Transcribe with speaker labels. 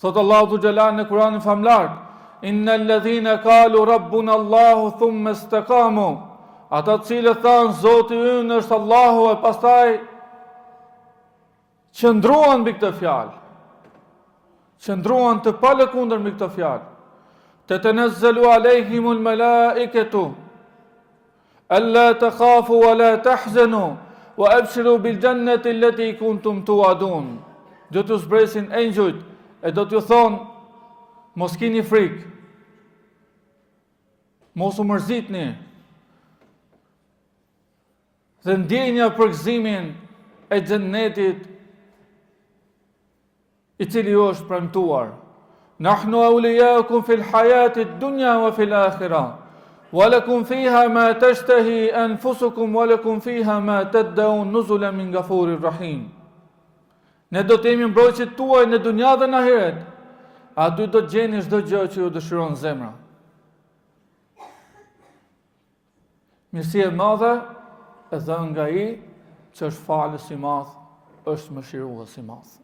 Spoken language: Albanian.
Speaker 1: Thot Allahu xhalal në Kur'anin famlar: Innal ladhina qalu rabbuna Allahu thumma istaqamu. Ata të cilët thanë Zoti ynë është Allahu e pastaj qëndruan mbi këtë fjalë. Qëndruan të palëkundër mbi këtë fjalë. Tatanazzalu alejhimul malaikatu alla takhafu wa la tahzanu wa abshiru bil jannati allati kuntum tu'adun. Do të zbresin engjujt e do t'ju thonë: mos kini frikë, mos u mërzitni, dhe ndjenja për gëzimin e xhennetit i cili ju është premtuar. Nahnu awliyaukum fil hayati dunya wa fil akhirah. Wa lakum fiha ma tashtahi anfusukum wa lakum fiha ma tad'un nuzulan min ghafurir rahim. Ne do të jemi mbrojtësit tuaj në dunja dhe në ahiret. Aty do të gjeni çdo gjë që ju dëshiron zemra. Mirësia e madhe e dhënë nga ai që është falës i madh, është mëshirues i madh.